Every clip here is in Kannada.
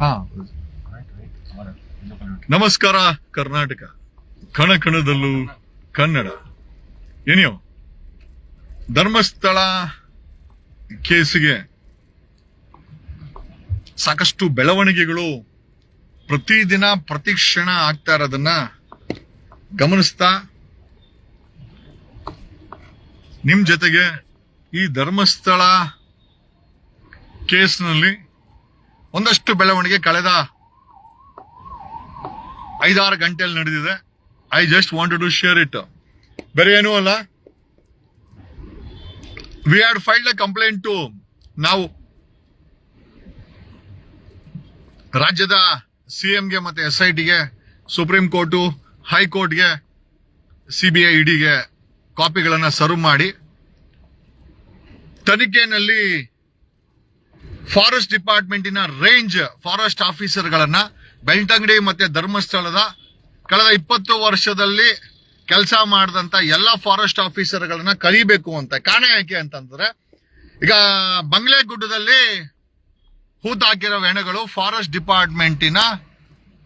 ಹಾ. ನಮಸ್ಕಾರ ಕರ್ನಾಟಕ, ಕಣ ಕಣದಲ್ಲೂ ಕನ್ನಡ. ಏನಿಯೋ ಧರ್ಮಸ್ಥಳ ಕೇಸಿಗೆ ಸಾಕಷ್ಟು ಬೆಳವಣಿಗೆಗಳು ಪ್ರತಿದಿನ ಪ್ರತಿ ಕ್ಷಣ ಆಗ್ತಾ ಇರೋದನ್ನ ಗಮನಿಸ್ತಾ ನಿಮ್ ಜೊತೆಗೆ ಈ ಧರ್ಮಸ್ಥಳ ಕೇಸ್ನಲ್ಲಿ ಒಂದಷ್ಟು ಬೆಳವಣಿಗೆ ಕಳೆದ 5-6 ಗಂಟೆಯಲ್ಲಿ ನಡೆದಿದೆ. I just wanted to share it. ಬೇರೆ ಏನೂ ಅಲ್ಲ, we had filed a complaint to ನಾವು ರಾಜ್ಯದ ಸಿಎಂಗೆ ಮತ್ತೆ SITಗೆ, ಸುಪ್ರೀಂ ಕೋರ್ಟು, ಹೈಕೋರ್ಟ್ಗೆ, CBI, ಇಡಿಗೆ ಕಾಪಿಗಳನ್ನ ಸರ್ವ್ ಮಾಡಿ ತನಿಖೆಯಲ್ಲಿ ಫಾರೆಸ್ಟ್ ಡಿಪಾರ್ಟ್ಮೆಂಟಿನ ರೇಂಜ್ ಫಾರೆಸ್ಟ್ ಆಫೀಸರ್ಗಳನ್ನ ಬೆಳ್ತಂಗಡಿ ಮತ್ತೆ ಧರ್ಮಸ್ಥಳದ ಕಳೆದ 20 ವರ್ಷದಲ್ಲಿ ಕೆಲಸ ಮಾಡಿದಂತ ಎಲ್ಲ ಫಾರೆಸ್ಟ್ ಆಫೀಸರ್ಗಳನ್ನ ಕರೀಬೇಕು ಅಂತ. ಕಾರಣ ಯಾಕೆ ಅಂತಂದ್ರೆ, ಈಗ ಬಂಗ್ಲೆಗುಡ್ಡದಲ್ಲಿ ಹೂತಾಕಿರೋ ಹೆಣಗಳು ಫಾರೆಸ್ಟ್ ಡಿಪಾರ್ಟ್ಮೆಂಟಿನ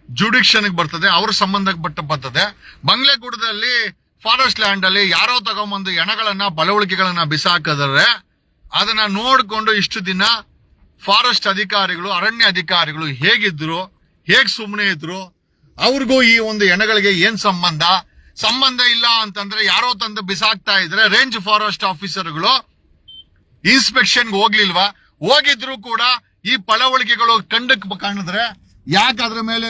ಜುಡಿಕ್ಷನ್ಗೆ ಬರ್ತದೆ, ಅವ್ರ ಸಂಬಂಧಪಟ್ಟ ಬರ್ತದೆ. ಬಂಗ್ಲೆಗುಡ್ಡದಲ್ಲಿ ಫಾರೆಸ್ಟ್ ಲ್ಯಾಂಡ್ ಅಲ್ಲಿ ಯಾರೋ ತಗೊಂಬಂದು ಹೆಣಗಳನ್ನ ಬಲವಳಿಕೆಗಳನ್ನ ಬಿಸಾಕಿದ್ರೆ ಅದನ್ನ ನೋಡ್ಕೊಂಡು ಇಷ್ಟು ದಿನ ಫಾರೆಸ್ಟ್ ಅಧಿಕಾರಿಗಳು, ಅರಣ್ಯ ಅಧಿಕಾರಿಗಳು ಹೇಗಿದ್ರು, ಹೇಗ್ ಸುಮ್ಮನೆ ಇದ್ರು, ಅವ್ರಿಗೂ ಈ ಒಂದು ಹೆಣಗಳಿಗೆ ಏನ್ ಸಂಬಂಧ ಇಲ್ಲ ಅಂತಂದ್ರೆ ಯಾರೋ ತಂದು ಬಿಸಾಕ್ತಾ ಇದ್ರೆ ರೇಂಜ್ ಫಾರೆಸ್ಟ್ ಆಫೀಸರ್ಗಳು ಇನ್ಸ್ಪೆಕ್ಷನ್ಗೆ ಹೋಗ್ಲಿಲ್ವಾ? ಹೋಗಿದ್ರು ಕೂಡ ಈ ಪಳವಳಿಕೆಗಳು ಕಂಡಕ್ಕೆ ಕಾಣಿದ್ರೆ ಯಾಕೆ ಅದ್ರ ಮೇಲೆ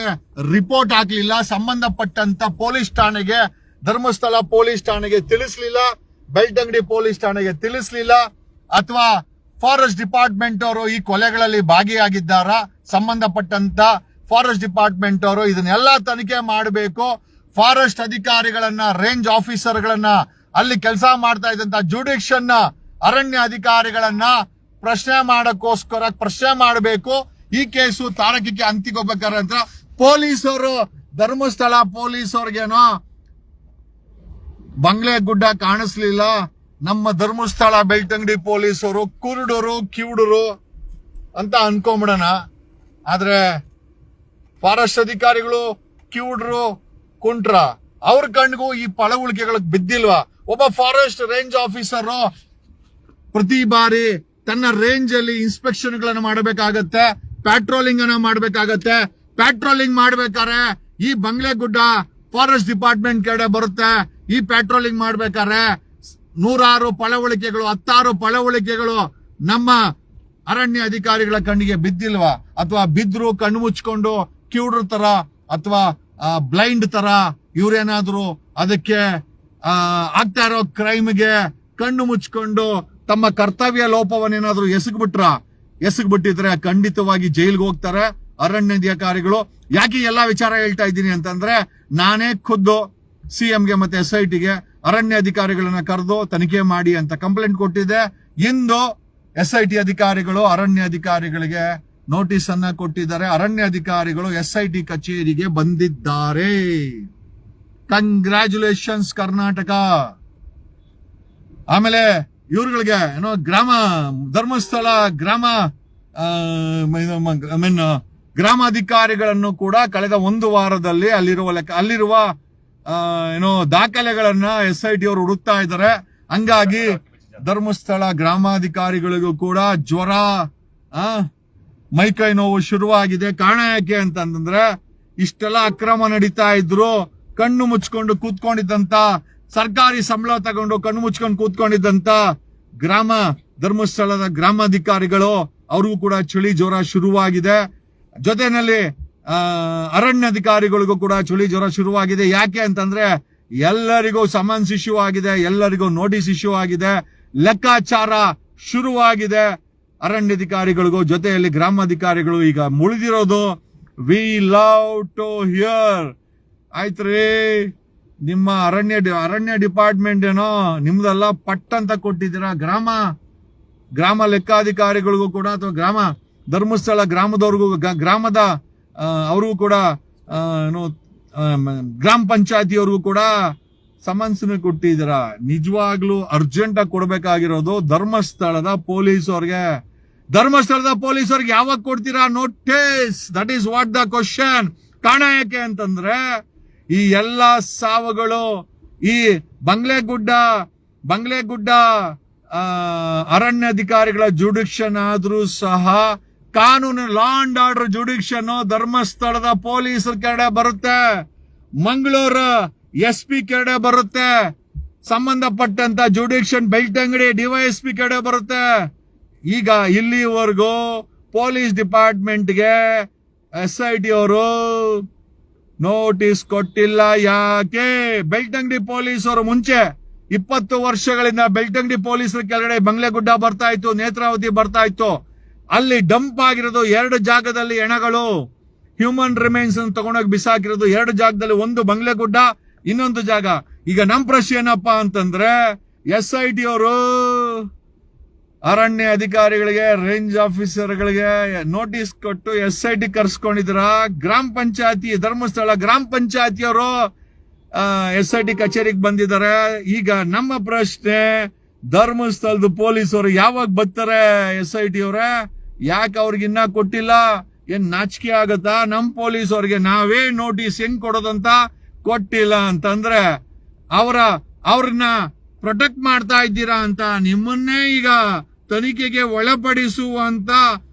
ರಿಪೋರ್ಟ್ ಹಾಕ್ಲಿಲ್ಲ? ಸಂಬಂಧಪಟ್ಟಂತ ಪೊಲೀಸ್ ಠಾಣೆಗೆ, ಧರ್ಮಸ್ಥಳ ಪೊಲೀಸ್ ಠಾಣೆಗೆ ತಿಳಿಸ್ಲಿಲ್ಲ, ಬೆಳ್ತಂಗಡಿ ಪೊಲೀಸ್ ಠಾಣೆಗೆ ತಿಳಿಸ್ಲಿಲ್ಲ, ಅಥವಾ ಫಾರೆಸ್ಟ್ ಡಿಪಾರ್ಟ್ಮೆಂಟ್ ಅವರು ಈ ಕೊಲೆಗಳಲ್ಲಿ ಭಾಗಿಯಾಗಿದ್ದಾರ? ಸಂಬಂಧಪಟ್ಟಂತ ಫಾರೆಸ್ಟ್ ಡಿಪಾರ್ಟ್ಮೆಂಟ್ ಅವರು ಇದನ್ನೆಲ್ಲ ತನಿಖೆ ಮಾಡಬೇಕು. ಫಾರೆಸ್ಟ್ ಅಧಿಕಾರಿಗಳನ್ನ, ರೇಂಜ್ ಆಫೀಸರ್ಗಳನ್ನ, ಅಲ್ಲಿ ಕೆಲಸ ಮಾಡ್ತಾ ಇದ್ದಂತ ಜುಡಿಕ್ಷನ್ ಅರಣ್ಯ ಅಧಿಕಾರಿಗಳನ್ನ ಪ್ರಶ್ನೆ ಮಾಡಬೇಕು. ಈ ಕೇಸು ತಾರಕಕ್ಕೆ ಅಂತಿಗೋಗ್ಬೇಕಾರೆ ಅಂತ ಪೊಲೀಸರು, ಧರ್ಮಸ್ಥಳ ಪೊಲೀಸವ್ರಿಗೇನೋ ಬಂಗ್ಲೆಗುಡ್ಡ ಕಾಣಿಸ್ಲಿಲ್ಲ, ನಮ್ಮ ಧರ್ಮಸ್ಥಳ ಬೆಳ್ತಂಗಡಿ ಪೊಲೀಸರು ಕುರುಡರು ಕಿವುಡರು ಅಂತ ಅನ್ಕೊಂಬಿಡೋಣ. ಆದ್ರೆ ಫಾರೆಸ್ಟ್ ಅಧಿಕಾರಿಗಳು ಕಿವುಡ್ರು ಕುಂಟ್ರ, ಅವ್ರ ಕಣ್ಗೂ ಈ ಪಳವಳಿಕೆಗಳಿಗೆ ಬಿದ್ದಿಲ್ವಾ? ಒಬ್ಬ ಫಾರೆಸ್ಟ್ ರೇಂಜ್ ಆಫೀಸರ್ ಪ್ರತಿ ಬಾರಿ ತನ್ನ ರೇಂಜ್ ಅಲ್ಲಿ ಇನ್ಸ್ಪೆಕ್ಷನ್ ಗಳನ್ನ ಮಾಡಬೇಕಾಗತ್ತೆ, ಪ್ಯಾಟ್ರೋಲಿಂಗ್ ಅನ್ನ ಮಾಡಬೇಕಾಗತ್ತೆ. ಪ್ಯಾಟ್ರೋಲಿಂಗ್ ಮಾಡ್ಬೇಕಾದ್ರೆ ಈ ಬಂಗ್ಲೆಗುಡ್ಡ ಫಾರೆಸ್ಟ್ ಡಿಪಾರ್ಟ್ಮೆಂಟ್ ಕಡೆ ಬರುತ್ತೆ. ಈ ಪ್ಯಾಟ್ರೋಲಿಂಗ್ ಮಾಡ್ಬೇಕಾದ್ರೆ 100 ಪಳವಳಿಕೆಗಳು, 10 ಪಳವಳಿಕೆಗಳು ನಮ್ಮ ಅರಣ್ಯ ಅಧಿಕಾರಿಗಳ ಕಣ್ಣಿಗೆ ಬಿದ್ದಿಲ್ವಾ? ಅಥವಾ ಬಿದ್ರು ಕಣ್ಣು ಮುಚ್ಕೊಂಡು ಕಿವುಡ್ರ ತರ ಅಥವಾ ಬ್ಲೈಂಡ್ ತರ ಇವ್ರೇನಾದ್ರು ಅದಕ್ಕೆ ಆಗ್ತಾ ಇರೋ ಕ್ರೈಮ್ಗೆ ಕಣ್ಣು ಮುಚ್ಕೊಂಡು ತಮ್ಮ ಕರ್ತವ್ಯ ಲೋಪವನ್ನೇನಾದ್ರು ಎಸಗ್ಬಿಟ್ಟಿದ್ರೆ ಖಂಡಿತವಾಗಿ ಜೈಲ್ಗೆ ಹೋಗ್ತಾರೆ ಅರಣ್ಯ ಅಧಿಕಾರಿಗಳು. ಯಾಕೆ ಎಲ್ಲಾ ವಿಚಾರ ಹೇಳ್ತಾ ಇದ್ದೀನಿ ಅಂತಂದ್ರೆ, ನಾನೇ ಖುದ್ದು ಸಿಎಂಗೆ ಮತ್ತೆ SITಗೆ ಅರಣ್ಯ ಅಧಿಕಾರಿಗಳನ್ನ ಕರೆದು ತನಿಖೆ ಮಾಡಿ ಅಂತ ಕಂಪ್ಲೇಂಟ್ ಕೊಟ್ಟಿದ್ದೆ. ಇಂದು SIT ಅಧಿಕಾರಿಗಳು ಅರಣ್ಯ ಅಧಿಕಾರಿಗಳಿಗೆ ನೋಟಿಸ್ ಅನ್ನ ಕೊಟ್ಟಿದ್ದಾರೆ. ಅರಣ್ಯ ಅಧಿಕಾರಿಗಳು SIT ಕಚೇರಿಗೆ ಬಂದಿದ್ದಾರೆ. ಕಂಗ್ರ್ಯಾಚುಲೇಷನ್ಸ್ ಕರ್ನಾಟಕ. ಆಮೇಲೆ ಇವ್ರುಗಳಿಗೆ ಏನೋ ಧರ್ಮಸ್ಥಳ ಗ್ರಾಮಾಧಿಕಾರಿಗಳನ್ನು ಕೂಡ ಕಳೆದ 1 ವಾರದಲ್ಲಿ ಅಲ್ಲಿರುವ ಏನೋ ದಾಖಲೆಗಳನ್ನ SIT ಅವರು ಹುಡುಕ್ತಾ ಇದ್ದಾರೆ. ಹಂಗಾಗಿ ಧರ್ಮಸ್ಥಳ ಗ್ರಾಮಾಧಿಕಾರಿಗಳಿಗೂ ಕೂಡ ಜ್ವರ, ಮೈಕೈ ನೋವು ಶುರುವಾಗಿದೆ. ಕಾರಣ ಯಾಕೆ ಅಂತಂದ್ರೆ, ಇಷ್ಟೆಲ್ಲ ಅಕ್ರಮ ನಡೀತಾ ಇದ್ರು ಕಣ್ಣು ಮುಚ್ಕೊಂಡು ಕೂತ್ಕೊಂಡಿದ್ದಂತ, ಸರ್ಕಾರಿ ಸಂಬಳ ತಗೊಂಡು ಕಣ್ಣು ಮುಚ್ಕೊಂಡು ಕೂತ್ಕೊಂಡಿದ್ದಂತ ಧರ್ಮಸ್ಥಳದ ಗ್ರಾಮಾಧಿಕಾರಿಗಳು ಅವ್ರಿಗೂ ಕೂಡ ಚಳಿ ಜ್ವರ ಶುರುವಾಗಿದೆ. ಜೊತೆನಲ್ಲಿ ಅರಣ್ಯಾಧಿಕಾರಿಗಳಿಗೂ ಕೂಡ ಚಳಿ ಜ್ವರ ಶುರುವಾಗಿದೆ. ಯಾಕೆ ಅಂತಂದ್ರೆ ಎಲ್ಲರಿಗೂ ಸಮನ್ಸ್ ಇಶ್ಯೂ ಆಗಿದೆ, ಎಲ್ಲರಿಗೂ ನೋಟಿಸ್ ಇಶ್ಯೂ ಆಗಿದೆ, ಲೆಕ್ಕಾಚಾರ ಶುರುವಾಗಿದೆ ಅರಣ್ಯಾಧಿಕಾರಿಗಳಿಗೂ. ಜೊತೆಯಲ್ಲಿ ಗ್ರಾಮಾಧಿಕಾರಿಗಳು ಈಗ ಮುಳಿದಿರೋದು ವಿ ಲವ್ ಟು ಹಿಯರ್. ಆಯ್ತ್ರಿ, ನಿಮ್ಮ ಅರಣ್ಯ ಡಿಪಾರ್ಟ್ಮೆಂಟ್ ಏನೋ ನಿಮ್ದೆಲ್ಲ ಪಟ್ ಅಂತ ಕೊಟ್ಟಿದ್ದೀರಾ. ಗ್ರಾಮ ಲೆಕ್ಕಾಧಿಕಾರಿಗಳಿಗೂ ಕೂಡ ಅಥವಾ ಧರ್ಮಸ್ಥಳ ಗ್ರಾಮದವ್ರಿಗೂ ಗ್ರಾಮದ ಅವ್ರಿಗೂ ಕೂಡ ಗ್ರಾಮ ಪಂಚಾಯತಿಯವ್ರಿಗೂ ಕೂಡ ಸಮನ್ಸ್ನ ಕೊಟ್ಟಿದ್ದೀರಾ. ನಿಜವಾಗ್ಲೂ ಅರ್ಜೆಂಟ್ ಆಗಿ ಕೊಡ್ಬೇಕಾಗಿರೋದು ಧರ್ಮಸ್ಥಳದ ಪೊಲೀಸ್ ಅವ್ರಿಗೆ. ಧರ್ಮಸ್ಥಳದ ಪೊಲೀಸರಿಗೆ ಯಾವಾಗ ಕೊಡ್ತೀರಾ notice? That is what the question. ಕಾರಣ ಯಾಕೆ ಅಂತಂದ್ರೆ ಈ ಎಲ್ಲ ಸಾವುಗಳು ಈ ಬಂಗ್ಲೆಗುಡ್ಡ ಅರಣ್ಯಾಧಿಕಾರಿಗಳ ಜುಡಿಕ್ಷನ್ ಆದ್ರೂ ಸಹ ಕಾನೂನು ಲಾ ಅಂಡ್ ಆರ್ಡರ್ ಜುಡಿಕ್ಷನ್ ಧರ್ಮಸ್ಥಳದ ಪೊಲೀಸರ ಕಡೆ ಬರುತ್ತೆ, ಮಂಗಳೂರು SP ಕಡೆ ಬರುತ್ತೆ, ಸಂಬಂಧಪಟ್ಟಂತ ಜುಡಿಕ್ಷನ್ ಬೆಳ್ತಂಗಡಿ DYSP ಕಡೆ ಬರುತ್ತೆ. ಈಗ ಇಲ್ಲಿವರೆಗೂ ಪೊಲೀಸ್ ಡಿಪಾರ್ಟ್ಮೆಂಟ್ಗೆ SIT ಅವರು ನೋಟಿಸ್ ಕೊಟ್ಟಿಲ್ಲ. ಯಾಕೆ? ಬೆಳ್ತಂಗಡಿ ಪೊಲೀಸರು ಮುಂಚೆ 20 ವರ್ಷಗಳಿಂದ ಬೆಳ್ತಂಗಡಿ ಪೊಲೀಸರ ಕೆಳಗಡೆ ಬಂಗ್ಲೆಗುಡ್ಡ ಬರ್ತಾ ಇತ್ತು, ನೇತ್ರಾವತಿ ಬರ್ತಾ ಇತ್ತು. ಅಲ್ಲಿ ಡಂಪ್ ಆಗಿರೋದು 2 ಜಾಗದಲ್ಲಿ ಹೆಣಗಳು, ಹ್ಯೂಮನ್ ರಿಮೈನ್ಸ್ ತಗೊಂಡೋಗಿ ಬಿಸಾಕಿರೋದು 2 ಜಾಗದಲ್ಲಿ, ಒಂದು ಬಂಗ್ಲೆಗುಡ್ಡ, ಇನ್ನೊಂದು ಜಾಗ. ಈಗ ನಮ್ ಪ್ರಶ್ನೆ ಏನಪ್ಪಾ ಅಂತಂದ್ರೆ SIT ಅವರು ಅರಣ್ಯ ಅಧಿಕಾರಿಗಳಿಗೆ, ರೇಂಜ್ ಆಫೀಸರ್ಗಳಿಗೆ ನೋಟಿಸ್ ಕೊಟ್ಟು SIT ಕರ್ಸ್ಕೊಂಡಿದ್ರ. ಗ್ರಾಮ ಪಂಚಾಯತಿ, ಧರ್ಮಸ್ಥಳ ಗ್ರಾಮ ಪಂಚಾಯತಿಯವರು SIT ಕಚೇರಿಗೆ ಬಂದಿದ್ದಾರೆ. ಈಗ ನಮ್ಮ ಪ್ರಶ್ನೆ, ಧರ್ಮಸ್ಥಳದ ಪೊಲೀಸರು ಯಾವಾಗ ಬರ್ತಾರೆ? SIT ಅವರೇ ಯಾಕೆ ಅವ್ರಿಗೆ ಇನ್ನ ಕೊಟ್ಟಿಲ್ಲ? ಏನ್ ನಾಚಿಕೆ ಆಗತ್ತಾ? ನಮ್ ಪೊಲೀಸ್ ಅವ್ರಿಗೆ ನಾವೇ ನೋಟಿಸ್ ಹೆಂಗ್ ಕೊಡೋದಂತ ಕೊಟ್ಟಿಲ್ಲ ಅಂತಂದ್ರೆ ಅವ್ರನ್ನ ಪ್ರೊಟೆಕ್ಟ್ ಮಾಡ್ತಾ ಇದ್ದೀರಾ ಅಂತ ನಿಮ್ಮನ್ನೇ ಈಗ ತನಿಖೆಗೆ ಒಳಪಡಿಸುವಂತ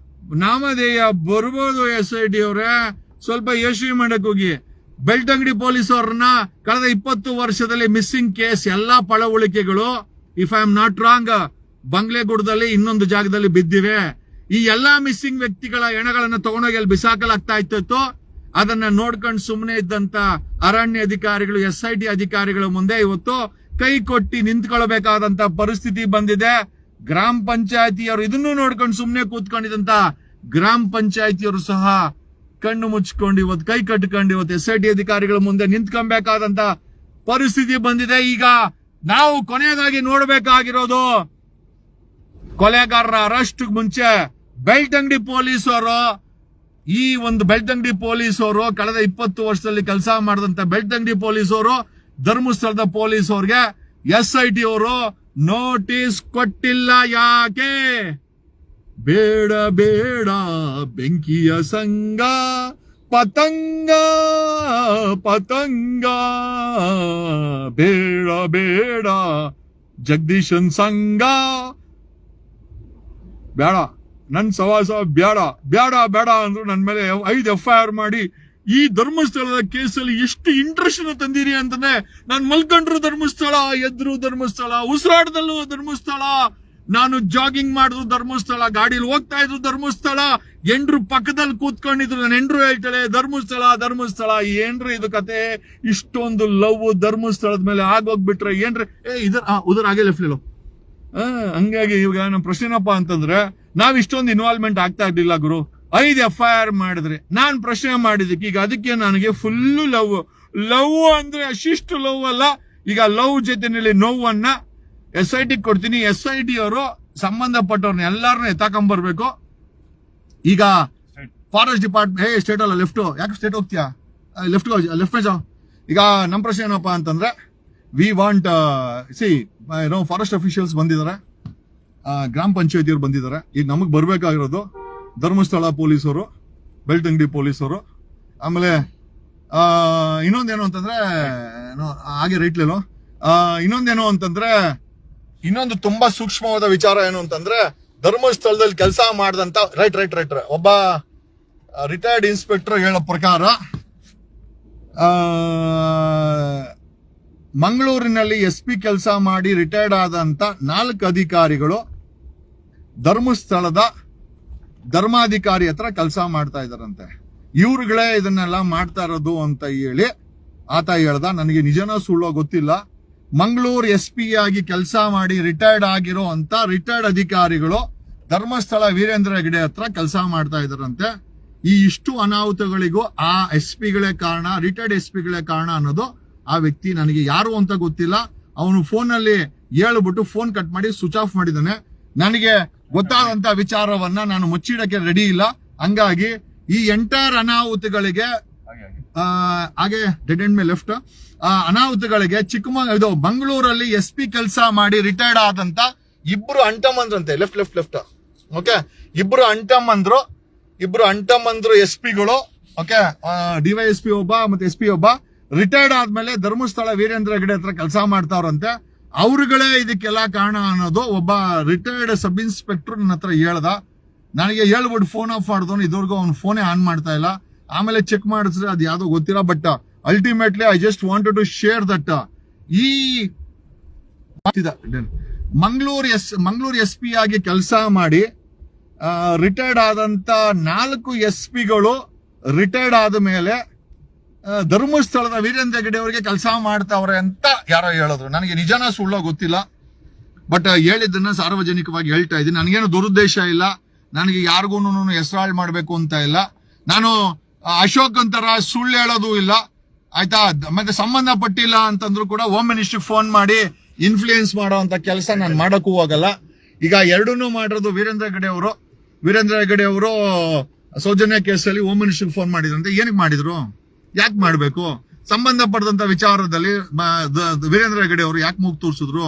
ನಾಮಧೇಯ ಬರ್ಬೋದು. SIT ಅವರೇ ಸ್ವಲ್ಪ ಯೋಚನೆ ಮಾಡಕ್ ಹೋಗಿ. ಬೆಳ್ತಂಗಡಿ ಪೊಲೀಸ್ ಅವ್ರನ್ನ ಕಳೆದ 20 ವರ್ಷದಲ್ಲಿ ಮಿಸ್ಸಿಂಗ್ ಕೇಸ್ ಎಲ್ಲಾ ಪಳವಳಿಕೆಗಳು, if I am not wrong, ಬಂಗ್ಲೆಗುಡ್ಡದಲ್ಲಿ ಇನ್ನೊಂದು ಜಾಗದಲ್ಲಿ ಬಿದ್ದಿವೆ. ಈ ಎಲ್ಲಾ ಮಿಸ್ಸಿಂಗ್ ವ್ಯಕ್ತಿಗಳ ಹೆಣಗಳನ್ನ ತಗೊಂಡೋಗಿ ಅಲ್ಲಿ ಬಿಸಾಕಲಾಗ್ತಾ ಇತ್ತು. ಅದನ್ನ ನೋಡ್ಕೊಂಡು ಸುಮ್ಮನೆ ಇದ್ದಂತ ಅರಣ್ಯ ಅಧಿಕಾರಿಗಳು, SIT ಅಧಿಕಾರಿಗಳ ಮುಂದೆ ಇವತ್ತು ಕೈ ಕೊಟ್ಟಿ ನಿಂತ್ಕೊಳ್ಬೇಕಾದಂತ ಪರಿಸ್ಥಿತಿ ಬಂದಿದೆ. ಗ್ರಾಮ ಪಂಚಾಯತಿಯವರು ಇದನ್ನು ನೋಡ್ಕೊಂಡು ಸುಮ್ಮನೆ ಕೂತ್ಕೊಂಡಿದ್ದಂತ ಗ್ರಾಮ ಪಂಚಾಯತಿಯವರು ಸಹ ಕಣ್ಣು ಮುಚ್ಕೊಂಡು ಇವತ್ತು ಕೈ ಕಟ್ಕೊಂಡು ಇವತ್ತು SIT ಅಧಿಕಾರಿಗಳ ಮುಂದೆ ನಿಂತ್ಕೊಬೇಕಾದಂತ ಪರಿಸ್ಥಿತಿ ಬಂದಿದೆ. ಈಗ ನಾವು ಕೊನೆಯದಾಗಿ ನೋಡ್ಬೇಕಾಗಿರೋದು, ಕೊಲೆಗಾರರ ಅರೆಸ್ಟ್ ಮುಂಚೆ ಬೆಳ್ತಂಗಡಿ ಪೊಲೀಸರು, ಈ ಒಂದು ಬೆಳ್ತಂಗಡಿ ಪೊಲೀಸರು ಕಳೆದ 20 ವರ್ಷದಲ್ಲಿ ಕೆಲಸ ಮಾಡಿದಂತ ಬೆಳ್ತಂಗಡಿ ಪೊಲೀಸರು ಧರ್ಮಸ್ಥಳದ ಪೊಲೀಸರಿಗೆ SIT ಅವರು ನೋಟಿಸ್ ಕೊಟ್ಟಿಲ್ಲ. ಯಾಕೆ? ಬೇಡ ಬೇಡ ಬೆಂಕಿಯ ಸಂಗ ಪತಂಗ ಬೇಡ ಬೇಡ ಜಗದೀಶನ್ ಸಂಘ ಬೇಡ, ನನ್ ಸವಾಸ ಬೇಡ ಬೇಡ ಬೇಡ ಅಂದ್ರು ನನ್ನ ಮೇಲೆ 5 FIR ಮಾಡಿ ಈ ಧರ್ಮಸ್ಥಳದ ಕೇಸಲ್ಲಿ ಎಷ್ಟು ಇಂಟ್ರೆಸ್ಟ್ ತಂದಿರಿ ಅಂತಂದ್ರೆ, ನಾನು ಮಲ್ಕೊಂಡ್ರು ಧರ್ಮಸ್ಥಳ, ಎದ್ರು ಧರ್ಮಸ್ಥಳ, ಉಸಿರಾಟದಲ್ಲೂ ಧರ್ಮಸ್ಥಳ, ನಾನು ಜಾಗಿಂಗ್ ಮಾಡಿದ್ರು ಧರ್ಮಸ್ಥಳ, ಗಾಡಿಲಿ ಹೋಗ್ತಾ ಇದ್ರು ಧರ್ಮಸ್ಥಳ, ಎಂಡ್ರು ಪಕ್ಕದಲ್ಲಿ ಕೂತ್ಕೊಂಡಿದ್ರು. ನನ್ನ ಎಂಡ್ರು ಹೇಳ್ತಾಳೆ ಧರ್ಮಸ್ಥಳ. ಏನ್ರಿ ಇದು ಕತೆ? ಇಷ್ಟೊಂದು ಲವ್ ಧರ್ಮಸ್ಥಳದ ಮೇಲೆ ಆಗೋಗ್ಬಿಟ್ರೆ ಏನ್ರಿ? ಉದರ್ ಆಗೇ ಲೆಫ್ಟ್ ಹಂಗಾಗಿ ಇವಾಗ ನಮ್ಮ ಪ್ರಶ್ನೆ ಏನಪ್ಪಾ ಅಂತಂದ್ರೆ, ನಾವ್ ಇಷ್ಟೊಂದು ಇನ್ವಾಲ್ವ್ಮೆಂಟ್ ಆಗ್ತಾ ಇರ್ಲಿಲ್ಲ ಗುರು. 5 FIR ಮಾಡಿದ್ರೆ ನಾನು ಪ್ರಶ್ನೆ ಮಾಡಿದಕ್ಕೆ ಈಗ ಅದಕ್ಕೆ ನನಗೆ ಫುಲ್ಲು ಲವ್ ಅಂದ್ರೆ ಅಷ್ಟಿಷ್ಟು ಲವ್ ಅಲ್ಲ. ಈಗ ಲವ್ ಜೊತೆನಲ್ಲಿ ನೋವನ್ನ SIT ಕೊಡ್ತೀನಿ. SIT ಅವರು ಸಂಬಂಧಪಟ್ಟವ್ರನ್ನ ಎಲ್ಲಾರನ್ನ ಎತ್ತಾಕೊಂಡ್ಬರ್ಬೇಕು. ಈಗ ಫಾರೆಸ್ಟ್ ಡಿಪಾರ್ಟ್ಮೆಂಟ್ ಸ್ಟೇಟ್ ಅಲ್ಲ ಲೆಫ್ಟ್, ಯಾಕೆ ಸ್ಟೇಟ್ ಹೋಗ್ತೀಯಾ? ಲೆಫ್ಟ್ ಮೇಜ. ಈಗ ನಮ್ಮ ಪ್ರಶ್ನೆ ಏನಪ್ಪಾ ಅಂತಂದ್ರೆ, ವಿ ವಾಂಟ್ ಫಾರೆಸ್ಟ್ ಅಫಿಷಿಯಲ್ಸ್ ಬಂದಿದ್ದಾರೆ, ಗ್ರಾಮ ಪಂಚಾಯತಿಯವರು ಬಂದಿದ್ದಾರೆ. ಈಗ ನಮಗ್ ಬರ್ಬೇಕಾಗಿರೋದು ಧರ್ಮಸ್ಥಳ ಪೊಲೀಸರು, ಬೆಳ್ತಂಗಡಿ ಪೊಲೀಸರು, ಆಮೇಲೆ ಇನ್ನೊಂದೇನು ಅಂತಂದ್ರೆ ಹಾಗೆ ರೈಟ್ಲೇನು ಇನ್ನೊಂದೇನು ಅಂತಂದ್ರೆ, ಇನ್ನೊಂದು ತುಂಬಾ ಸೂಕ್ಷ್ಮವಾದ ವಿಚಾರ ಏನು ಅಂತಂದ್ರೆ, ಧರ್ಮಸ್ಥಳದಲ್ಲಿ ಕೆಲಸ ಮಾಡಿದಂತ ರೈಟ್ ಒಬ್ಬ ರಿಟೈರ್ಡ್ ಇನ್ಸ್ಪೆಕ್ಟರ್ ಹೇಳೋ ಪ್ರಕಾರ ಮಂಗಳೂರಿನಲ್ಲಿ SP ಕೆಲಸ ಮಾಡಿ ರಿಟೈರ್ಡ್ ಆದಂತ 4 ಅಧಿಕಾರಿಗಳು ಧರ್ಮಸ್ಥಳದ ಧರ್ಮಾಧಿಕಾರಿ ಹತ್ರ ಕೆಲಸ ಮಾಡ್ತಾ ಇದಾರಂತೆ. ಇವ್ರುಗಳೇ ಇದನ್ನೆಲ್ಲ ಮಾಡ್ತಾ ಇರೋದು ಅಂತ ಹೇಳಿ ಆತ ಹೇಳ್ದ. ನನಗೆ ನಿಜನೋ ಸುಳ್ಳೋ ಗೊತ್ತಿಲ್ಲ. ಮಂಗಳೂರು SP ಆಗಿ ಕೆಲಸ ಮಾಡಿ ರಿಟೈರ್ಡ್ ಆಗಿರೋ ಅಂತ ರಿಟೈರ್ಡ್ ಅಧಿಕಾರಿಗಳು ಧರ್ಮಸ್ಥಳ ವೀರೇಂದ್ರ ಹೆಗಡೆ ಹತ್ರ ಕೆಲಸ ಮಾಡ್ತಾ ಇದಾರಂತೆ. ಈ ಇಷ್ಟು ಅನಾಹುತಗಳಿಗೂ ಆ SP ಗಳೇ ಕಾರಣ, ರಿಟೈರ್ಡ್ SP ಗಳೇ ಕಾರಣ ಅನ್ನೋದು ಆ ವ್ಯಕ್ತಿ ನನಗೆ ಯಾರು ಅಂತ ಗೊತ್ತಿಲ್ಲ. ಅವನು ಫೋನಲ್ಲಿ ಹೇಳ್ಬಿಟ್ಟು ಫೋನ್ ಕಟ್ ಮಾಡಿ ಸ್ವಿಚ್ ಆಫ್ ಮಾಡಿದ್ದಾನೆ. ನನಗೆ ಗೊತ್ತಾದಂತ ವಿಚಾರವನ್ನ ನಾನು ಮುಚ್ಚಿಡಕ್ಕೆ ರೆಡಿ ಇಲ್ಲ. ಹಂಗಾಗಿ ಈ ಎಂಟೈರ್ ಅನಾಹುತಗಳಿಗೆ ಹಾಗೆ ಡೆಡ್ ಎಂಡ್ ಮೇಲೆ ಲೆಫ್ಟ್ ಅನಾಹುತಗಳಿಗೆ ಇದು ಮಂಗಳೂರಲ್ಲಿ SP ಕೆಲಸ ಮಾಡಿ ರಿಟೈರ್ಡ್ ಆದಂತ 2 ಅಂಟಮಂದ್ರಂತೆ. ಲೆಫ್ಟ್ ಓಕೆ, ಇಬ್ರು ಅಂಟಮ್ಮಂದ್ರು ಎಸ್ ಪಿಗಳು. ಓಕೆ, ಡಿವೈಎಸ್ಪಿ ಒಬ್ಬ ಮತ್ತೆ ಎಸ್ ಪಿ ಒಬ್ಬ ರಿಟೈರ್ಡ್ ಆದ್ಮೇಲೆ ಧರ್ಮಸ್ಥಳ ವೀರೇಂದ್ರ ಹೆಗಡೆ ಹತ್ರ ಕೆಲಸ ಮಾಡ್ತಾವ್ರಂತೆ. ಅವ್ರುಗಳೇ ಇದಕ್ಕೆಲ್ಲ ಕಾರಣ ಅನ್ನೋದು ಒಬ್ಬ ರಿಟೈರ್ಡ್ ಸಬ್ ಇನ್ಸ್ಪೆಕ್ಟರ್ ನನ್ನ ಹತ್ರ ಹೇಳ್ದ. ನನಗೆ ಹೇಳ್ಬಿಟ್ಟು ಫೋನ್ ಆಫ್ ಮಾಡಿದವನು ಇದುವರೆಗೂ ಅವ್ನು ಫೋನೇ ಆನ್ ಮಾಡ್ತಾ ಇಲ್ಲ. ಆಮೇಲೆ ಚೆಕ್ ಮಾಡಿಸಿದ್ರೆ ಅದು ಯಾವ್ದೋ ಗೊತ್ತಿಲ್ಲ. But ultimately I just wanted to share that ಈ ಮಂಗಳೂರು ಎಸ್ ಪಿ ಆಗಿ ಕೆಲಸ ಮಾಡಿ ರಿಟೈರ್ಡ್ ಆದಂತ 4 ಎಸ್ ಪಿಗಳು ರಿಟೈರ್ಡ್ ಆದ ಮೇಲೆ ಧರ್ಮಸ್ಥಳದ ವೀರೇಂದ್ರ ಹೆಗಡೆ ಅವರಿಗೆ ಕೆಲಸ ಮಾಡ್ತಾವ್ರೆ ಅಂತ ಯಾರೋ ಹೇಳಿದ್ರು. ನನಗೆ ನಿಜಾನ ಸುಳ್ಳ ಗೊತ್ತಿಲ್ಲ, ಬಟ್ ಹೇಳಿದ್ದನ್ನ ಸಾರ್ವಜನಿಕವಾಗಿ ಹೇಳ್ತಾ ಇದ್ದೀನಿ. ನನಗೇನು ದುರುದ್ದೇಶ ಇಲ್ಲ, ನನಗೆ ಯಾರಿಗೂ ಹೆಸರಾಳ್ ಮಾಡಬೇಕು ಅಂತ ಇಲ್ಲ. ನಾನು ಅಶೋಕ್ ಅಂತರ ಸುಳ್ಳು ಹೇಳೋದು ಇಲ್ಲ, ಆಯ್ತಾ. ಮತ್ತೆ ಸಂಬಂಧಪಟ್ಟಿಲ್ಲ ಅಂತಂದ್ರು ಕೂಡ ಹೋಮ್ ಮಿನಿಸ್ಟರ್ ಫೋನ್ ಮಾಡಿ ಇನ್ಫ್ಲೂಯೆನ್ಸ್ ಮಾಡೋ ಅಂತ ಕೆಲಸ ನಾನು ಮಾಡಕ್ಕೂ ಹೋಗಲ್ಲ. ಈಗ ಎರಡನ್ನೂ ಮಾಡಿರೋದು ವೀರೇಂದ್ರ ಹೆಗಡೆ ಅವರು ಸೌಜನ್ಯ ಕೇಸಲ್ಲಿ ಹೋಮ್ ಮಿನಿಸ್ಟರ್ ಫೋನ್ ಮಾಡಿದ್ರಂತೆ. ಏನಕ್ಕೆ ಮಾಡಿದ್ರು, ಯಾಕೆ ಮಾಡಬೇಕು? ಸಂಬಂಧಪಟ್ಟಂತ ವಿಚಾರದಲ್ಲಿ ವೀರೇಂದ್ರ ಹೆಗಡೆ ಅವರು ಯಾಕೆ ಮೂಗ್ ತೋರಿಸಿದ್ರು?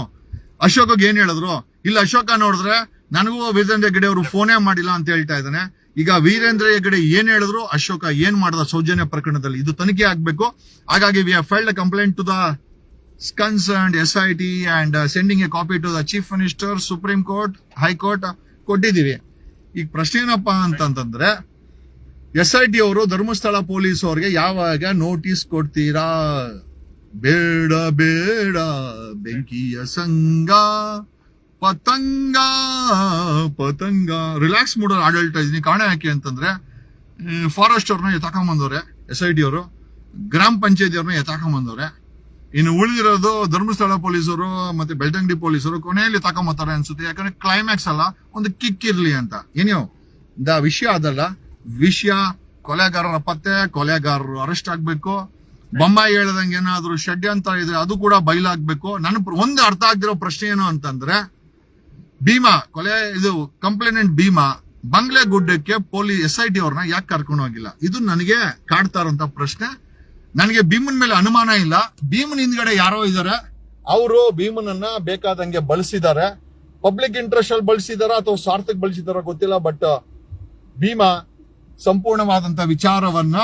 ಅಶೋಕ್ಗೆ ಏನ್ ಹೇಳಿದ್ರು? ಇಲ್ಲ, ಅಶೋಕ ನೋಡಿದ್ರೆ ನನಗೂ ವೀರೇಂದ್ರ ಹೆಗಡೆ ಅವರು ಫೋನೇ ಮಾಡಿಲ್ಲ ಅಂತ ಹೇಳ್ತಾ ಇದ್ದಾನೆ. ಈಗ ವೀರೇಂದ್ರ ಹೆಗಡೆ ಏನ್ ಹೇಳಿದ್ರು, ಅಶೋಕ ಏನ್ ಮಾಡಿದ ಸೌಜನ್ಯ ಪ್ರಕರಣದಲ್ಲಿ, ಇದು ತನಿಖೆ ಆಗ್ಬೇಕು. ಹಾಗಾಗಿ we have filed a complaint to the concerned SIT and sending a copy to the chief minister, supreme court, high court ಕೊಟ್ಟಿದ್ದೀವಿ. ಈಗ ಪ್ರಶ್ನೆ ಏನಪ್ಪಾ ಅಂತಂದ್ರೆ, SIT ಅವರು ಧರ್ಮಸ್ಥಳ ಪೊಲೀಸ್ ಅವ್ರಿಗೆ ಯಾವಾಗ ನೋಟಿಸ್ ಕೊಡ್ತೀರಾ? ಬೇಡ ಬೇಡ ಬೆಂಕಿಯ ಸಂಗ ಪತಂಗ ರಿಲ್ಯಾಕ್ಸ್ ಮೂಡ್ ಆಡಳಿತ ಇದೀನಿ. ಕಾರಣ ಯಾಕೆ ಅಂತಂದ್ರೆ, ಫಾರೆಸ್ಟ್ ಅವ್ರನ್ನ ಎತ್ತಾಕೊಂಬಂದವ್ರೆ SIT ಅವರು, ಗ್ರಾಮ ಪಂಚಾಯತಿ ಅವ್ರನ್ನ ಎತ್ತಾಕೊಂಬಂದವ್ರೆ. ಇನ್ನು ಉಳಿದಿರೋದು ಧರ್ಮಸ್ಥಳ ಪೊಲೀಸರು ಮತ್ತೆ ಬೆಳ್ತಂಗಡಿ ಪೊಲೀಸರು ಕೊನೆಯಲ್ಲಿ ತಕೊಂಬತ್ತಾರೆ ಅನ್ಸುತ್ತೆ. ಯಾಕಂದ್ರೆ ಕ್ಲೈಮ್ಯಾಕ್ಸ್ ಅಲ್ಲ, ಒಂದು ಕಿಕ್ ಇರ್ಲಿ ಅಂತ. ಏನೋ ವಿಷಯ ಅದಲ್ಲ. ವಿಷಯ ಕೊಲೆಗಾರರ ಪತ್ತೆ, ಕೊಲೆಗಾರರು ಅರೆಸ್ಟ್ ಆಗ್ಬೇಕು. ಬೊಮ್ಮಾಯಿ ಹೇಳ್ದಂಗೆ ಏನಾದ್ರು ಷಡ್ಯಂತ್ರ ಇದ್ರೆ ಅದು ಕೂಡ ಬಯಲಾಗ್ಬೇಕು. ಒಂದು ಅರ್ಥ ಆಗ್ದಿರೋ ಪ್ರಶ್ನೆ ಏನು ಅಂತಂದ್ರೆ, ಭೀಮಾ ಇದು ಕಂಪ್ಲೇನೆಂಟ್ ಭೀಮಾ ಬಂಗ್ಲೆ ಗುಡ್ಡಕ್ಕೆ SIT ಅವ್ರನ್ನ ಯಾಕೆ ಕರ್ಕೊಂಡು ಹೋಗಿಲ್ಲ? ಇದು ನನಗೆ ಕಾಡ್ತಾ ಇರೋಂತ ಪ್ರಶ್ನೆ. ನನಗೆ ಭೀಮನ್ ಮೇಲೆ ಅನುಮಾನ ಇಲ್ಲ. ಭೀಮನ್ ಹಿಂದ್ಗಡೆ ಯಾರೋ ಇದಾರೆ, ಅವರು ಭೀಮನನ್ನ ಬೇಕಾದಂಗೆ ಬಳಸಿದ್ದಾರೆ. ಪಬ್ಲಿಕ್ ಇಂಟ್ರೆಸ್ಟ್ ಅಲ್ಲಿ ಬಳಸಿದಾರ ಅಥವಾ ಸ್ವಾರ್ಥಕ್ಕೆ ಬಳಸಿದಾರ ಗೊತ್ತಿಲ್ಲ. ಬಟ್ ಭೀಮಾ ಸಂಪೂರ್ಣವಾದಂತ ವಿಚಾರವನ್ನ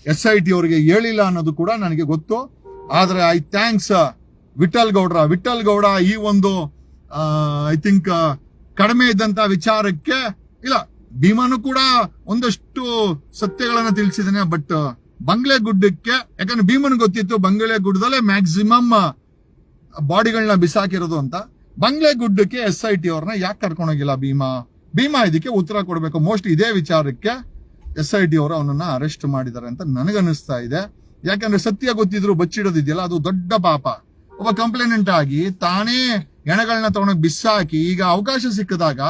SIT ಅವರಿಗೆ ಹೇಳಿಲ್ಲ ಅನ್ನೋದು ಕೂಡ ನನಗೆ ಗೊತ್ತು. ಆದ್ರೆ ಐ ಥ್ಯಾಂಕ್ಸ್ ವಿಠಲ್ ಗೌಡ ಈ ಒಂದು ಐ ಥಿಂಕ್ ಕಡಿಮೆ ಇದ್ದಂತ ವಿಚಾರಕ್ಕೆ ಇಲ್ಲ, ಭೀಮಾನು ಕೂಡ ಒಂದಷ್ಟು ಸತ್ಯಗಳನ್ನ ತಿಳಿಸಿದ್ದಾನೆ. ಬಟ್ ಬಂಗ್ಲೆ ಗುಡ್ಡಕ್ಕೆ, ಯಾಕಂದ್ರೆ ಭೀಮನ್ ಗೊತ್ತಿತ್ತು ಬಂಗ್ಲೆ ಗುಡ್ಡದಲ್ಲೇ ಮ್ಯಾಕ್ಸಿಮಮ್ ಬಾಡಿಗಳನ್ನ ಬಿಸಾಕಿರೋದು ಅಂತ. ಬಂಗ್ಲೆ ಗುಡ್ಡಕ್ಕೆ SIT ಅವ್ರನ್ನ ಯಾಕೆ ಕರ್ಕೊಂಡೋಗಿಲ್ಲ ಭೀಮಾ ಇದಕ್ಕೆ ಉತ್ತರ ಕೊಡಬೇಕು. ಮೋಸ್ಟ್ ಇದೇ ವಿಚಾರಕ್ಕೆ SIT ಅವರು ಅವನನ್ನ ಅರೆಸ್ಟ್ ಮಾಡಿದ್ದಾರೆ ಅಂತ ನನಗನ್ನಿಸ್ತಾ ಇದೆ. ಯಾಕಂದ್ರೆ ಸತ್ಯ ಗೊತ್ತಿದ್ರು ಬಚ್ಚಿಡೋದಿದೆಯಲ್ಲ, ಅದು ದೊಡ್ಡ ಪಾಪ. ಒಬ್ಬ ಕಂಪ್ಲೇನೆಂಟ್ ಆಗಿ ತಾನೇ ಹೆಣಗಳನ್ನ ತಗೊಂಡೋಗಿ ಬಿಸಾಕಿ, ಈಗ ಅವಕಾಶ ಸಿಕ್ಕಿದಾಗ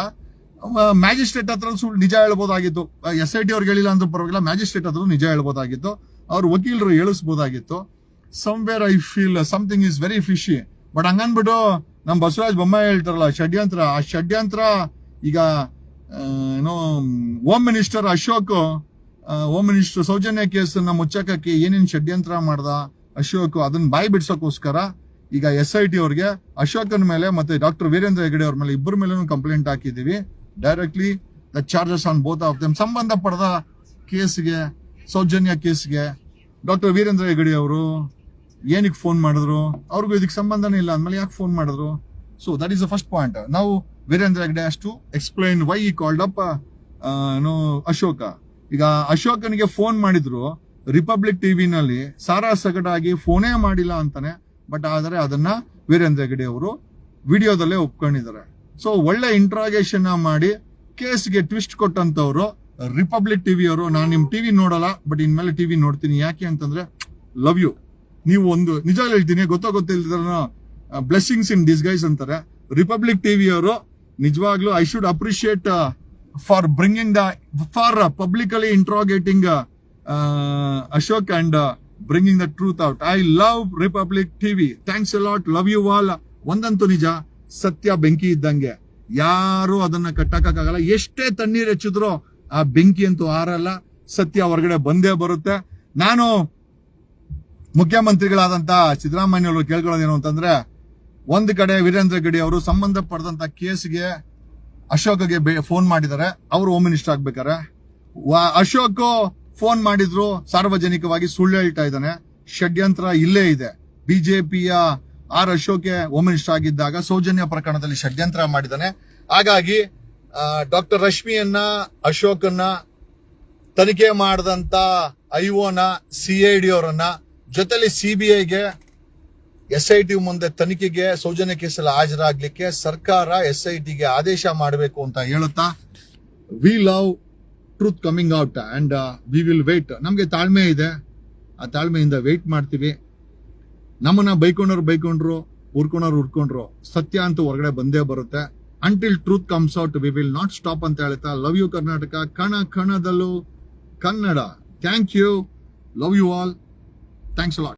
ಮ್ಯಾಜಿಸ್ಟ್ರೇಟ್ ಹತ್ರ ನಿಜ ಹೇಳ್ಬೋದಾಗಿತ್ತು. SIT ಅವ್ರಿಗೆ ಹೇಳಿಲ್ಲ ಅಂದ್ರೂ ಪರವಾಗಿಲ್ಲ, ಮ್ಯಾಜಿಸ್ಟ್ರೇಟ್ ಹತ್ರ ನಿಜ ಹೇಳ್ಬೋದಾಗಿತ್ತು, ಅವ್ರ ವಕೀಲರು ಹೇಳಿಸ್ಬೋದಾಗಿತ್ತು. Somewhere I feel something is very fishy. But ಹಂಗನ್ಬಿಟ್ಟು ನಮ್ ಬಸವರಾಜ ಬೊಮ್ಮಾಯಿ ಹೇಳ್ತಾರಲ್ಲ ಷಡ್ಯಂತ್ರ ಈಗ ಏನೋ home minister Ashok, home minister Soujanya ಕೇಸನ್ನ ಮುಚ್ಚಕಕ್ಕೆ ಏನೇನ್ ಷಡ್ಯಂತ್ರ ಮಾಡ್ದ ಅಶೋಕ್, ಅದನ್ನ ಬಾಯಿ ಬಿಡ್ಸೋಕೋಸ್ಕರ ಈಗ SIT ಅವ್ರಿಗೆ ಅಶೋಕನ ಮೇಲೆ ಮತ್ತೆ ಡಾಕ್ಟರ್ ವೀರೇಂದ್ರ ಹೆಗಡೆ ಅವ್ರ ಮೇಲೆ ಇಬ್ಬರ ಮೇಲೂ ಕಂಪ್ಲೇಂಟ್ ಹಾಕಿದೀವಿ. Directly the charges on both of them. ಸಂಬಂಧಪಡದ ಕೇಸ್ಗೆ, ಸೌಜನ್ಯ ಕೇಸ್ಗೆ ಡಾಕ್ಟರ್ ವೀರೇಂದ್ರ ಹೆಗಡೆ ಅವರು ಏನಕ್ಕೆ ಫೋನ್ ಮಾಡಿದ್ರು? ಅವ್ರಿಗೂ ಇದಕ್ಕೆ ಸಂಬಂಧನೇ ಇಲ್ಲ ಅಂದ್ಮೇಲೆ ಯಾಕೆ ಫೋನ್ ಮಾಡಿದ್ರು? So that is the first point. ನಾವು Veerendra Hegde has to explain why he called up Ashoka. ಈಗ ಅಶೋಕನಿಗೆ ಫೋನ್ ಮಾಡಿದ್ರು ರಿಪಬ್ಲಿಕ್ ಟಿವಿನಲ್ಲಿ ಸಾರಾಸಗಟಾಗಿ ಫೋನೇ ಮಾಡಿಲ್ಲ ಅಂತಾನೆ. ಬಟ್ ಆದರೆ ಅದನ್ನ ವೀರೇಂದ್ರ ಹೆಗಡೆ ಅವರು ವಿಡಿಯೋದಲ್ಲೇ ಒಪ್ಕೊಂಡಿದ್ದಾರೆ. ಸೊ ಒಳ್ಳೆ ಇಂಟ್ರಾಗೇಷನ್ ಮಾಡಿ ಕೇಸ್ಗೆ ಟ್ವಿಸ್ಟ್ ಕೊಟ್ಟಂತವ್ರು ರಿಪಬ್ಲಿಕ್ ಟಿವಿ ಅವರು. ನಾನು ನಿಮ್ ಟಿವಿ ನೋಡಲ್ಲ, ಬಟ್ ಇನ್ಮೇಲೆ ಟಿವಿ ನೋಡ್ತೀನಿ. ಯಾಕೆ ಅಂತಂದ್ರೆ ಲವ್ ಯು. ನೀವು ಒಂದು ನಿಜ ಹೇಳ್ತೀನಿ, ಗೊತ್ತಿಲ್ದಿರ ಬ್ಲೆಸ್ಸಿಂಗ್ಸ್ ಇನ್ ಡಿಸ್ಗೈಸ್ ಅಂತಾರೆ. ರಿಪಬ್ಲಿಕ್ ಟಿವಿ ಅವರು ನಿಜವಾಗ್ಲೂ I should appreciate for publicly interrogating Ashok and bringing the truth out. I love Republic TV. Thanks a lot. Love you all. ಒಂದಂತೂ ನಿಜ, ಸತ್ಯ ಬೆಂಕಿ ಇದ್ದಂಗೆ, ಯಾರು ಅದನ್ನ ಕಟ್ಟಕ್ಕಾಗಲ್ಲ. ಎಷ್ಟೇ ತಣ್ಣೀರ್ ಹೆಚ್ಚಿದ್ರು ಆ ಬೆಂಕಿ ಅಂತೂ ಆರಲ್ಲ. ಸತ್ಯ ಹೊರಗಡೆ ಬಂದೇ ಬರುತ್ತೆ. ನಾನು ಮುಖ್ಯಮಂತ್ರಿಗಳಾದಂತ ಸಿದ್ದರಾಮಯ್ಯ ಅವರು ಕೇಳ್ಕೊಳ್ಳೋದೇನು ಅಂತಂದ್ರೆ, ಒಂದ್ ಕಡೆ ವೀರೇಂದ್ರ ಹೆಗಡೆ ಅವರು ಸಂಬಂಧಪಟ್ಟಂತ ಕೇಸ್ಗೆ ಅಶೋಕ್ಗೆ ಫೋನ್ ಮಾಡಿದ್ದಾರೆ, ಅವರು ಹೋಮ್ ಮಿನಿಸ್ಟರ್ ಆಗ್ಬೇಕಾರೆ. ಅಶೋಕ್ ಫೋನ್ ಮಾಡಿದ್ರು, ಸಾರ್ವಜನಿಕವಾಗಿ ಸುಳ್ಳು ಹೇಳ್ತಾ ಇದ್ದಾನೆ. ಷಡ್ಯಂತ್ರ ಇಲ್ಲೇ ಇದೆ. ಬಿಜೆಪಿಯ ಅಶೋಕ್ ಹೋಮ್ ಮಿನಿಸ್ಟರ್ ಆಗಿದ್ದಾಗ ಸೌಜನ್ಯ ಪ್ರಕರಣದಲ್ಲಿ ಷಡ್ಯಂತ್ರ ಮಾಡಿದ್ದಾನೆ. ಹಾಗಾಗಿ ಡಾಕ್ಟರ್ ರಶ್ಮಿಯನ್ನ, ಅಶೋಕನ್ನ ತನಿಖೆ ಮಾಡಿದಂತ ಐಒನ, CID ಅವರನ್ನ, ಜೊತೆಲಿ CBIಗೆ, SIT ಮುಂದೆ ತನಿಖೆಗೆ, ಸೌಜನ್ಯ ಕೇಸಲ್ಲಿ ಹಾಜರಾಗ್ಲಿಕ್ಕೆ ಸರ್ಕಾರ SITಗೆ ಆದೇಶ ಮಾಡಬೇಕು ಅಂತ ಹೇಳುತ್ತಾ, we love truth coming out and we will wait. ನಮ್ಗೆ ತಾಳ್ಮೆ ಇದೆ, ಆ ತಾಳ್ಮೆಯಿಂದ ವೇಟ್ ಮಾಡ್ತೀವಿ. ನಮ್ಮನ್ನ ಬೈಕೊಂಡ್ರು, ಉರ್ಕೊಂಡ್ರು, ಸತ್ಯ ಅಂತೂ ಹೊರಗಡೆ ಬಂದೇ ಬರುತ್ತೆ. Until truth comes out we will not stop ಅಂತ ಹೇಳ್ತಾ, ಲವ್ ಯು ಕರ್ನಾಟಕ, ಕಣ ಕಣದಲ್ಲೂ Kannada. Thank you, love you all, thanks a lot.